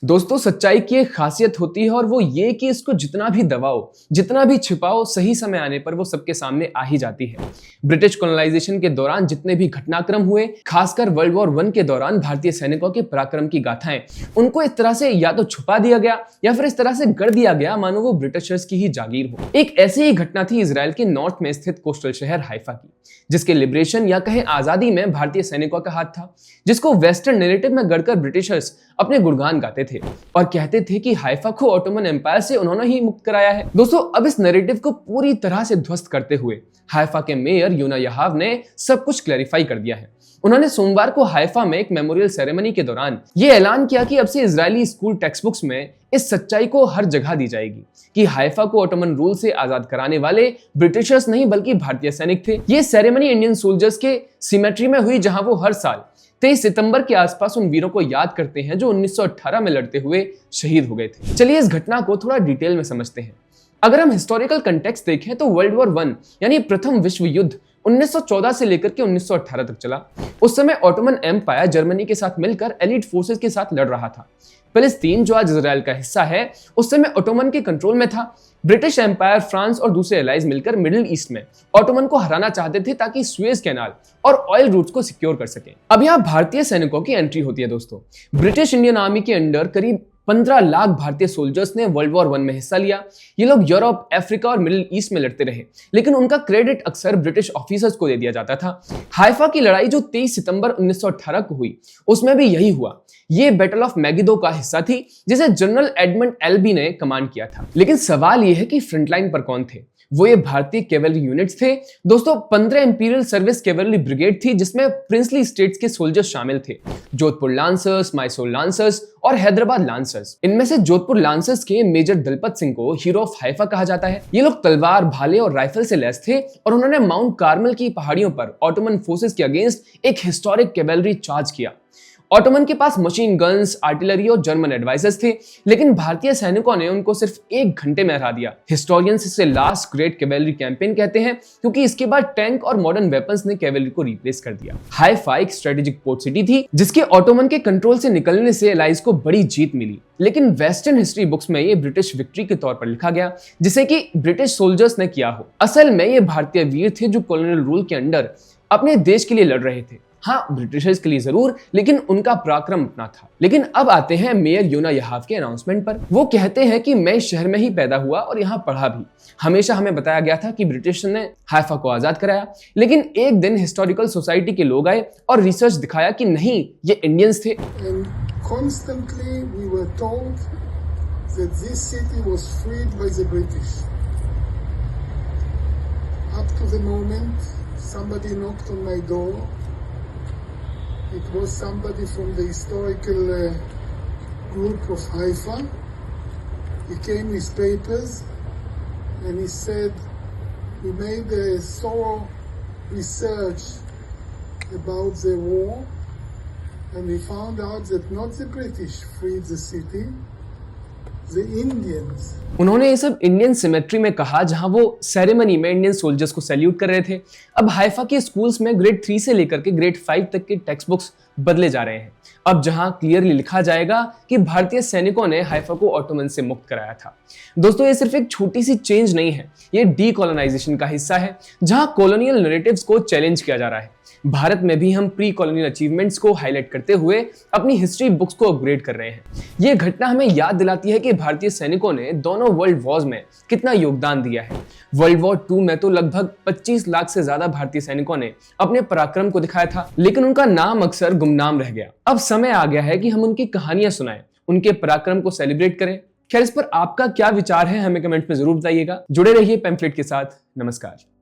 दोस्तों, सच्चाई की एक खासियत होती है और वो ये कि इसको जितना भी दबाओ, जितना भी छिपाओ, सही समय आने पर वो सबके सामने आ ही जाती है। ब्रिटिश कॉलोनाइजेशन के दौरान जितने भी घटनाक्रम हुए, खासकर वर्ल्ड वॉर 1 के दौरान भारतीय सैनिकों के पराक्रम की गाथाएं, उनको इस तरह से या तो छुपा दिया गया या फिर इस तरह से गढ़ दिया गया मानो वो ब्रिटिशर्स की ही जागीर हो। एक ऐसी ही घटना थी इजराइल के नॉर्थ में स्थित कोस्टल शहर हाइफा की, जिसके लिबरेशन या कहें आजादी में भारतीय सैनिकों का हाथ था, जिसको वेस्टर्न नैरेटिव में गढ़कर ब्रिटिशर्स अपने गुणगान गाते थे और कहते थे कि हाइफा को ऑटोमन एम्पायर से उन्होंने ही मुक्त कराया है। दोस्तों, अब इस नैरेटिव को पूरी तरह से ध्वस्त करते हुए हाइफा के मेयर योना याहाव ने सब कुछ क्लैरिफाई कर दिया है। उन्होंने सोमवार को हाइफा में एक मेमोरियल सेरेमनी के दौरान ये ऐलान किया कि अब से इजरायली स्कूल टेक्स्ट बुक्स में इस सच्चाई को हर जगह दी जाएगी कि हाइफा को ऑटोमन रूल से आजाद कराने वाले ब्रिटिशर्स नहीं बल्कि भारतीय सैनिक थे। ये सेरेमनी इंडियन सोल्जर्स के सिमेट्री में हुई, जहां वो हर साल 23 सितंबर के आसपास उन वीरों को याद करते हैं जो 1918 में लड़ते हुए शहीद हो गए थे। चलिए इस घटना को थोड़ा डिटेल में समझते हैं। अगर हम हिस्टोरिकल कंटेक्स्ट देखें तो वर्ल्ड वॉर 1 यानी प्रथम विश्व युद्ध 1914 से लेकर के 1918 तक चला। उस समय ऑटोमन एम्पायर जर्मनी के साथ मिलकर एलिट फोर्सेस के साथ लड़ रहा था। फिलिस्तीन, जो आज इजराइल का हिस्सा है, उस समय ऑटोमन के कंट्रोल में था। ब्रिटिश एम्पायर, फ्रांस और दूसरे एलाइज मिलकर मिडिल ईस्ट में ऑटोमन को हराना चाहते थे ताकि सुएज कैनाल और ऑयल रूट्स को सिक्योर कर सकें। अब यहाँ भारतीय सैनिकों की एंट्री होती है। दोस्तों, ब्रिटिश इंडियन आर्मी के अंडर करीब 15 लाख भारतीय सोल्जर्स ने वर्ल्ड वॉर 1 में हिस्सा लिया। ये लोग यूरोप, अफ्रीका और मिडिल ईस्ट में लड़ते रहे, लेकिन उनका क्रेडिट अक्सर ब्रिटिश ऑफिसर्स को दे दिया जाता था। हाइफा की लड़ाई जो 23 सितंबर 1918 को हुई, उसमें भी यही हुआ। ये बैटल ऑफ मैगिदो का हिस्सा थी, जिसे जनरल एडमंड एल्बी ने कमांड किया था। लेकिन सवाल यह है कि फ्रंटलाइन पर कौन थे? वो ये भारतीय कैवेलरी यूनिट्स थे। दोस्तों, 15 इंपीरियल सर्विस कैवेलरी ब्रिगेड थी, जिसमें प्रिंसली स्टेट्स के सोल्जर्स शामिल थे। जोधपुर लांसर्स, मैसूर लांसर्स और हैदराबाद लांसर्स। इनमें से जोधपुर लांसर्स के मेजर दलपत सिंह को हीरो ऑफ हाइफा कहा जाता है। ये लोग तलवार, भाले और राइफल से लैस थे और उन्होंने माउंट कार्मल की पहाड़ियों पर ऑटोमन फोर्सेस के अगेंस्ट एक हिस्टोरिक कैवेलरी चार्ज किया। ऑटोमन के पास मशीन गन्स, आर्टिलरी और जर्मन एडवाइजर्स थे, लेकिन भारतीय सैनिकों ने उनको सिर्फ 1 घंटे में हरा दिया। हिस्टोरियंस इसे लास्ट ग्रेट कैवेलरी कैंपेन कहते हैं, क्योंकि इसके बाद टैंक और मॉडर्न वेपन्स ने कैवेलरी को रिप्लेस कर दिया। हाइफा एक स्ट्रेटेजिक पोर्ट सिटी थी, जिसके ऑटोमन के कंट्रोल से निकलने से एलाइज को बड़ी जीत मिली। लेकिन वेस्टर्न हिस्ट्री बुक्स में ये ब्रिटिश विक्ट्री के तौर पर लिखा गया, जिसे कि ब्रिटिश सोल्जर्स ने किया हो। असल में ये भारतीय वीर थे जो कॉलोनियल रूल के अंडर अपने देश के लिए लड़ रहे थे। हाँ, ब्रिटिशर्स के लिए जरूर, लेकिन उनका पराक्रम अपना था। लेकिन अब आते हैं मेयर योना याहाव के अनाउंसमेंट पर। वो कहते हैं कि मैं इस शहर में ही पैदा हुआ और यहाँ पढ़ा भी। हमेशा हमें बताया गया था कि ब्रिटिश ने हाइफा को आजाद कराया, लेकिन एक दिन हिस्टोरिकल सोसाइटी के लोग आए और रिसर्च दिखाया कि नहीं, ये इंडियंस थे। Constantly we were told that this city was freed by the British. Up to the moment somebody knocked on my door. It was somebody from the historical group of Haifa. He came with papers and he said, we made a thorough research about the war and we found out that not the British freed the city, the Indians. उन्होंने ये सब Indian symmetry में कहा, जहां वो ceremony में Indian soldiers को salute कर रहे थे। अब हाइफा के स्कूल्स में ग्रेड 3 से लेकर के ग्रेड 5 तक के टेक्स्ट बुक्स बदले जा रहे हैं। अब जहां क्लियरली लिखा जाएगा कि भारतीय सैनिकों ने हाइफा को ऑटोमन से मुक्त कराया था। दोस्तों, ये सिर्फ एक छोटी सी चेंज नहीं है, ये डीकोलोनाइजेशन का हिस्सा है, जहां कॉलोनियल नैरेटिव्स को चैलेंज किया जा रहा है। भारत में भी हम प्री कॉलोनियल अचीवमेंट्स को हाईलाइट करते हुए अपनी हिस्ट्री बुक्स को अपग्रेड कर रहे हैं। ये घटना हमें याद दिलाती है कि भारतीय सैनिकों ने दोनों वर्ल्ड वॉर्स में कितना योगदान दिया है। वर्ल्ड वॉर 2 में तो लगभग 25 लाख से ज्यादा भारतीय सैनिकों ने अपने पराक्रम को दिखाया था, लेकिन उनका नाम अक्सर गुमनाम रह गया। अब समय आ गया है कि हम उनकी कहानियां सुनाएं, उनके पराक्रम को सेलिब्रेट करें। खैर, इस पर आपका क्या विचार है, हमें कमेंट में जरूर बताइएगा। जुड़े रहिए पैम्फलेट के साथ। नमस्कार।